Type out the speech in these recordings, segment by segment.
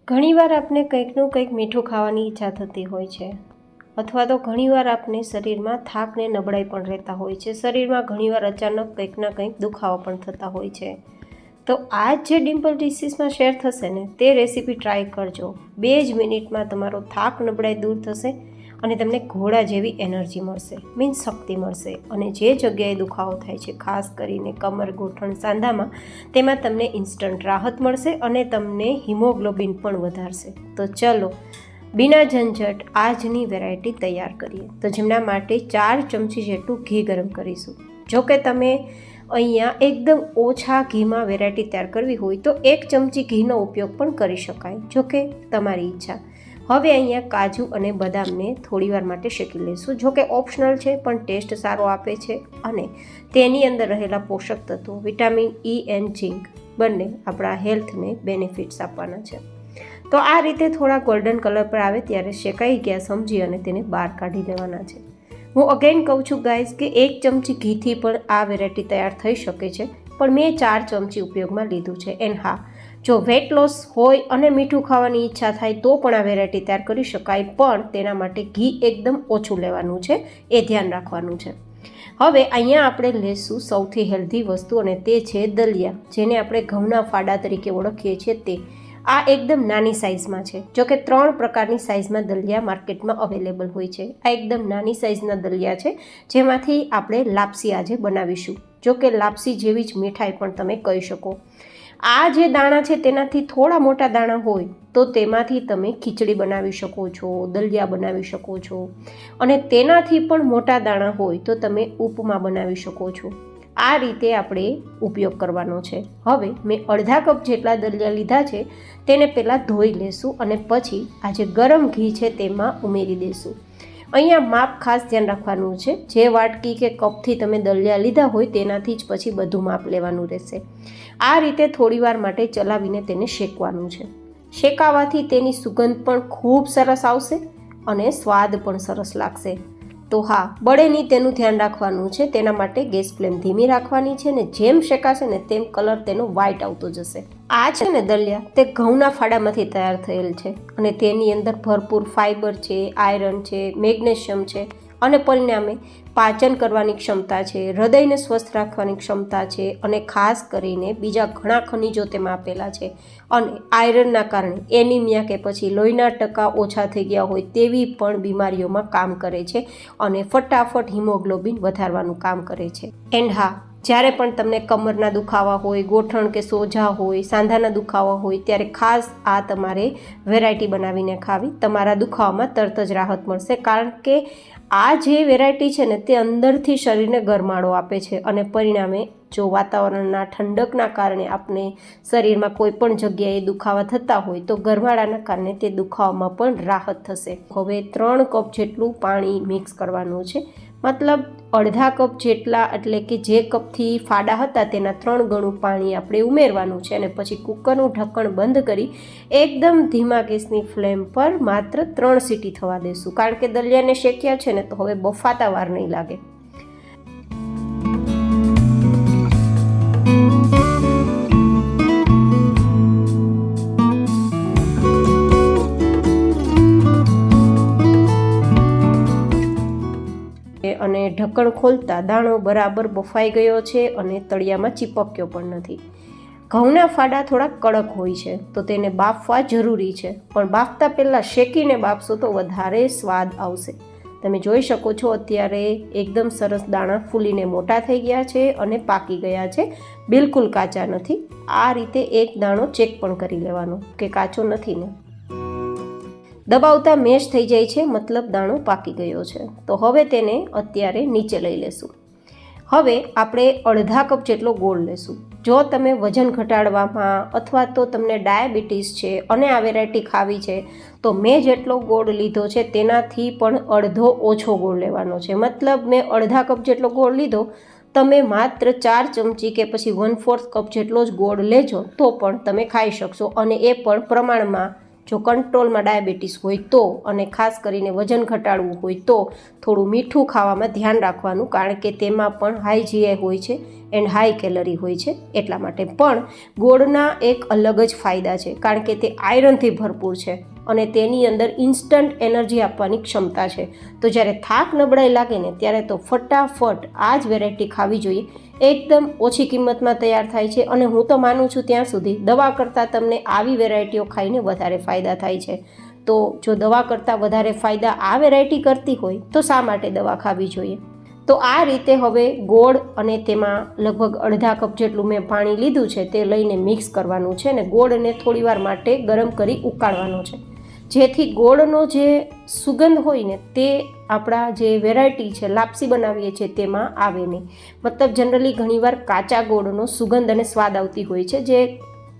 ઘણીવાર આપને કંઈકનું કંઈક મીઠું ખાવાની ઈચ્છા થતી હોય છે, અથવા તો ઘણીવાર આપને શરીરમાં થાક ને નબળાઈ પણ રહેતા હોય છે. શરીરમાં ઘણીવાર અચાનક કંઈક ના કંઈક દુખાવા પણ થતા હોય છે. તો આ જે ડિમ્પલ ડિસીઝમાં શેર થશે ને તે રેસીપી ટ્રાય કરજો. 2 જ મિનિટમાં તમારો થાક નબળાઈ દૂર થશે અને તમને ઘોડા જેવી એનર્જી મળશે, મીન્સ શક્તિ મળશે. અને જે જગ્યાએ દુખાવો થાય છે, ખાસ કરીને કમર, ગોઠણ, સાંધામાં, તેમાં તમને ઇન્સ્ટન્ટ રાહત મળશે અને તમને હિમોગ્લોબિન પણ વધારશે. તો ચલો બિના ઝંઝટ આજની વેરાયટી તૈયાર કરીએ. તો જેમના માટે 4 ચમચી જેટલું ઘી ગરમ કરીશું. જો કે તમે અહીંયા એકદમ ઓછા ઘીમાં વેરાયટી તૈયાર કરવી હોય તો 1 ચમચી ઘીનો ઉપયોગ પણ કરી શકાય, જો કે તમારી ઈચ્છા. હવે અહીંયા કાજુ અને બદામને થોડીવાર માટે શેકી લઈશું. જો કે ઓપ્શનલ છે પણ ટેસ્ટ સારો આપે છે અને તેની અંદર રહેલા પોષક તત્વો વિટામિન E એન્ડ ઝિંક બંને આપણા હેલ્થને બેનિફિટ્સ આપવાના છે. તો આ રીતે થોડા ગોલ્ડન કલર પર આવે ત્યારે શેકાઈ ગયા સમજી અને તેને બહાર કાઢી લેવાના છે. હું અગેન કહું છું ગાઈઝ કે 1 ચમચી ઘીથી પણ આ વેરાયટી તૈયાર થઈ શકે છે, પણ મેં 4 ચમચી ઉપયોગમાં લીધું છે. એન્ડ હા, જો વેટ લોસ હોય અને મીઠું ખાવાની ઈચ્છા થાય તો પણ આ વેરાયટી તૈયાર કરી શકાય, પણ તેના માટે ઘી એકદમ ઓછું લેવાનું છે, એ ધ્યાન રાખવાનું છે. હવે અહીંયા આપણે લેશું સૌથી હેલ્ધી વસ્તુ અને તે છે દલિયા, જેને આપણે ઘઉંના ફાડા તરીકે ઓળખીએ છીએ. તે આ એકદમ નાની સાઇઝમાં છે. જો કે 3 પ્રકારની સાઇઝમાં દલિયા માર્કેટમાં અવેલેબલ હોય છે. આ એકદમ નાની સાઇઝના દલિયા છે, જેમાંથી આપણે લાપસી આજે બનાવીશું. જો કે લાપસી જેવી જ મીઠાઈ પણ તમે કહી શકો. આ જે દાણા છે તેનાથી થોડા મોટા દાણા હોય તો તેમાંથી તમે ખીચડી બનાવી શકો છો, દલિયા બનાવી શકો છો, અને તેનાથી પણ મોટા દાણા હોય તો તમે ઉપમા બનાવી શકો છો. આ રીતે આપણે ઉપયોગ કરવાનો છે. હવે મેં અડધા કપ જેટલા દલિયા લીધા છે, તેને પહેલાં ધોઈ લેશું અને પછી આ જે ગરમ ઘી છે તેમાં ઉમેરી દઈશું. અહીંયા માપ ખાસ ધ્યાન રાખવાનું છે. જે વાટકી કે કપથી તમે દલિયા લીધા હોય તેનાથી જ પછી બધું માપ લેવાનું રહેશે. આ રીતે થોડીવાર માટે ચલાવીને તેને શેકવાનું છે. શેકાવાથી તેની સુગંધ પણ ખૂબ સરસ આવશે અને સ્વાદ પણ સરસ લાગશે. તો હા, બળે નહીં તેનું ધ્યાન રાખવાનું છે. તેના માટે ગેસ ફ્લેમ ધીમી રાખવાની છે ને જેમ શેકાશે ને તેમ કલર તેનો વ્હાઇટ આવતો જશે. આ છે ને દલિયા તે ઘઉંના ફાડામાંથી તૈયાર થયેલ છે અને તેની અંદર ભરપૂર ફાઇબર છે, આયરન છે, મેગ્નેશિયમ છે અને પરિણામે પાચન કરવાની ક્ષમતા છે, હૃદયને સ્વસ્થ રાખવાની ક્ષમતા છે અને ખાસ કરીને બીજા ઘણા ખનિજો તેમાં આપેલા છે. અને આયરનના કારણે એનિમિયા કે પછી લોહીના ટકા ઓછા થઈ ગયા હોય તેવી પણ બીમારીઓમાં કામ કરે છે અને ફટાફટ હિમોગ્લોબિન વધારવાનું કામ કરે છે. એન્ડ હા, જ્યારે પણ તમને કમરના દુખાવા હોય, ગોઠણ કે સોજા હોય, સાંધાના દુખાવા હોય ત્યારે ખાસ આ તમારે વેરાયટી બનાવીને ખાવી. તમારા દુખાવામાં તરત જ રાહત મળશે, કારણ કે આ જે વેરાયટી છે ને તે અંદરથી શરીરને ગરમાળો આપે છે અને પરિણામે જો વાતાવરણના ઠંડકના કારણે આપણે શરીરમાં કોઈ પણ જગ્યાએ દુખાવા થતા હોય તો ગરમાળાના કારણે તે દુખાવામાં પણ રાહત થશે. હવે 3 કપ જેટલું પાણી મિક્સ કરવાનું છે, મતલબ અડધા કપ જેટલા, એટલે કે જે કપથી ફાડા હતા તેના 3 ગણું પાણી આપણે ઉમેરવાનું છે અને પછી કુકરનું ઢક્કણ બંધ કરી એકદમ ધીમા ગેસની ફ્લેમ પર માત્ર 3 સીટી થવા દેશું, કારણ કે દલિયાને શેક્યા છે ને તો હવે બફાતા વાર નહીં લાગે. અને ઢક્કણ ખોલતા દાણો બરાબર બફાઈ ગયો છે અને તળિયામાં ચીપક્યો પણ નથી. ઘઉંના ફાડા થોડા કડક હોય છે તો તેને બાફવા જરૂરી છે, પણ બાફતા પહેલાં શેકીને બાફશો તો વધારે સ્વાદ આવશે. તમે જોઈ શકો છો અત્યારે એકદમ સરસ દાણા ફૂલીને મોટા થઈ ગયા છે અને પાકી ગયા છે, બિલકુલ કાચા નથી. આ રીતે એક દાણો ચેક પણ કરી લેવાનો કે કાચો નથી ને. દબાવતા મેશ થઈ જાય છે, મતલબ દાણો પાકી ગયો છે. તો હવે તેને અત્યારે નીચે લઈ લેશું. હવે આપણે અડધા કપ જેટલો ગોળ લેશું. જો તમે વજન ઘટાડવામાં અથવા તો તમને ડાયાબિટીસ છે અને આ વેરાયટી ખાવી છે તો મેં જેટલો ગોળ લીધો છે તેનાથી પણ અડધો ઓછો ગોળ લેવાનો છે. મતલબ મેં અડધા કપ જેટલો ગોળ લીધો, તમે માત્ર 4 ચમચી કે પછી 1/4 કપ જેટલો જ ગોળ લેજો તો પણ તમે ખાઈ શકશો, અને એ પણ પ્રમાણમાં જો કંટ્રોલમાં ડાયાબિટીસ હોય તો, અને ખાસ કરીને વજન ઘટાડવું હોય તો થોડું મીઠું ખાવામાં ધ્યાન રાખવાનું, કારણ કે તેમાં પણ હાઈ GI હોય છે એન્ડ હાઈ કેલરી હોય છે. એટલા માટે પણ ગોળના એક અલગ જ ફાયદા છે, કારણ કે તે આયરનથી ભરપૂર છે અને તેની અંદર ઇન્સ્ટન્ટ એનર્જી આપવાની ક્ષમતા છે. તો જ્યારે થાક નબળાઈ લાગે ને ત્યારે તો ફટાફટ આ જ વેરાયટી ખાવી જોઈએ. એકદમ ઓછી કિંમતમાં તૈયાર થાય છે અને હું તો માનું છું ત્યાં સુધી દવા કરતાં તમને આવી વેરાયટીઓ ખાઈને વધારે ફાયદા થાય છે. તો જો દવા કરતાં વધારે ફાયદા આ વેરાયટી કરતી હોય તો શા માટે દવા ખાવી જોઈએ? તો આ રીતે હવે ગોળ અને તેમાં લગભગ અડધા કપ જેટલું મેં પાણી લીધું છે તે લઈને મિક્સ કરવાનું છે અને ગોળને થોડીવાર માટે ગરમ કરી ઉકાળવાનો છે, જેથી ગોળનો જે સુગંધ હોય ને તે આપણા જે વેરાયટી છે લાપસી બનાવીએ છીએ તેમાં આવે નહીં. મતલબ જનરલી ઘણીવાર કાચા ગોળનો સુગંધ અને સ્વાદ આવતી હોય છે, જે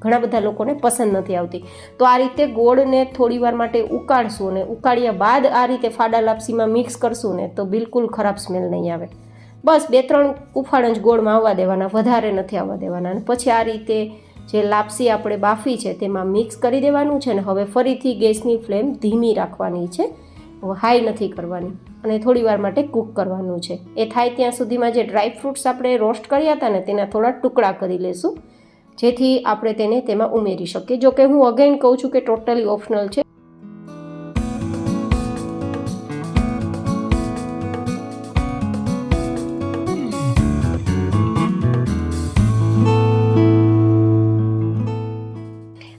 ઘણા બધા લોકોને પસંદ નથી આવતી. તો આ રીતે ગોળને થોડીવાર માટે ઉકાળશું અને ઉકાળ્યા બાદ આ રીતે ફાડા લાપસીમાં મિક્સ કરશું ને તો બિલકુલ ખરાબ સ્મેલ નહીં આવે. બસ 2-3 ઉફાળણ જ ગોળમાં આવવા દેવાના, વધારે નથી આવવા દેવાના. અને પછી આ રીતે જે લાપસી આપણે બાફી છે તેમાં મિક્સ કરી દેવાનું છે. ને હવે ફરીથી ગેસની ફ્લેમ ધીમી રાખવાની છે, હાઈ નથી કરવાની, અને થોડીવાર માટે કૂક કરવાનું છે. એ થાય ત્યાં સુધીમાં જે ડ્રાય ફ્રૂટ્સ આપણે રોસ્ટ કર્યા હતા ને તેના થોડા ટુકડા કરી લેશું, જેથી આપણે તેને તેમાં ઉમેરી શકીએ. જો કે હું અગેન કહું છું કે ટોટલી ઓપ્શનલ છે.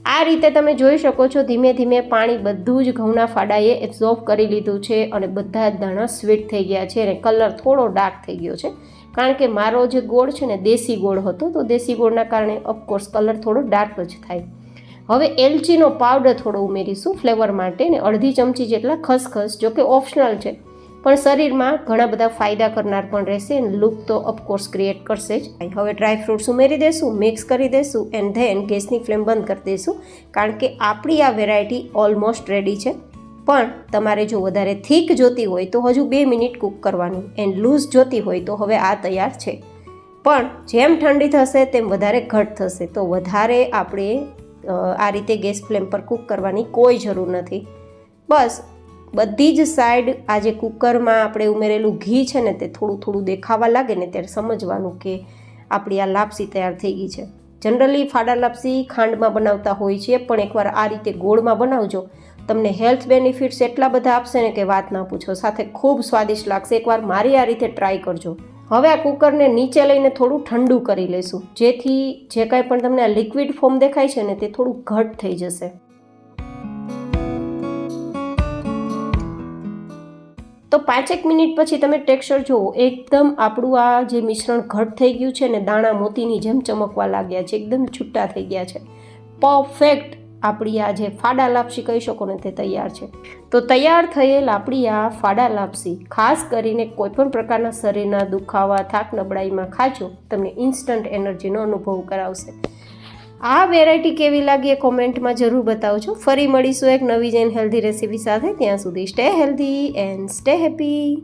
આ રીતે તમે જોઈ શકો છો ધીમે ધીમે પાણી બધું જ ઘઉંના ફાડાએ એબ્ઝોર્બ કરી લીધું છે અને બધા જ દાણા સ્વીટ થઈ ગયા છે અને કલર થોડો ડાર્ક થઈ ગયો છે, કારણ કે મારો જે ગોળ છે ને દેશી ગોળ હતો, તો દેશી ગોળના કારણે ઓફકોર્સ કલર થોડો ડાર્ક જ થાય. હવે એલચીનો પાવડર થોડો ઉમેરીશું ફ્લેવર માટે, ને અડધી ચમચી જેટલા ખસખસ, જો કે ઓપ્શનલ છે પણ શરીરમાં ઘણા બધા ફાયદા કરનાર પણ રહેશે અને લુક તો ઓફકોર્સ ક્રિએટ કરશે જ. હવે ડ્રાય ફ્રૂટ્સ ઉમેરી દેશું, મિક્સ કરી દેશું એન્ડ ધેન ગેસની ફ્લેમ બંધ કરી દઈશું, કારણ કે આપણી આ વેરાયટી ઓલમોસ્ટ રેડી છે. પણ તમારે જો વધારે થીક જોતી હોય તો હજુ 2 મિનિટ કૂક કરવાનું, એન્ડ લૂઝ જોતી હોય તો હવે આ તૈયાર છે. પણ જેમ ઠંડી થશે તેમ વધારે ઘટ થશે, તો વધારે આપણે આ રીતે ગેસ ફ્લેમ પર કૂક કરવાની કોઈ જરૂર નથી. બસ બધી જ સાઈડ આ જે કુકરમાં આપણે ઉમેરેલું ઘી છે ને તે થોડું થોડું દેખાવા લાગે ને ત્યારે સમજવાનું કે આપણી આ લાપસી તૈયાર થઈ ગઈ છે. જનરલી ફાડા લાપસી ખાંડમાં બનાવતા હોય છે, પણ એકવાર આ રીતે ગોળમાં બનાવજો, તમને હેલ્થ બેનિફિટ્સ એટલા બધા આપશે ને કે વાત ના પૂછો, સાથે ખૂબ સ્વાદિષ્ટ લાગશે. એકવાર મારી આ રીતે ટ્રાય કરજો. હવે આ કુકરને નીચે લઈને થોડું ઠંડુ કરી લેશું, જેથી જે કાંઈ પણ તમને આ લિક્વિડ ફોર્મ દેખાય છે ને તે થોડું ઘટ થઈ જશે. તો 5 મિનિટ પછી તમે ટેક્સચર જુઓ, એકદમ આપણું આ જે મિશ્રણ ઘટ થઈ ગયું છે ને દાણા મોતીની જેમ ચમકવા લાગ્યા છે, એકદમ છૂટા થઈ ગયા છે. પરફેક્ટ આપણી આ જે ફાડા લાપસી કહી શકો ને તે તૈયાર છે. તો તૈયાર થયેલ આપણી આ ફાડા લાપસી ખાસ કરીને કોઈપણ પ્રકારના શરીરના દુખાવા, થાક નબળાઈમાં ખાજો, તમને ઇન્સ્ટન્ટ એનર્જીનો અનુભવ કરાવશે. આ વેરાયટી કેવી લાગી એ કોમેન્ટમાં જરૂર બતાવજો. ફરી મળીશું એક નવી જ હેલ્ધી રેસીપી સાથે. ત્યાં સુધી stay healthy and stay happy.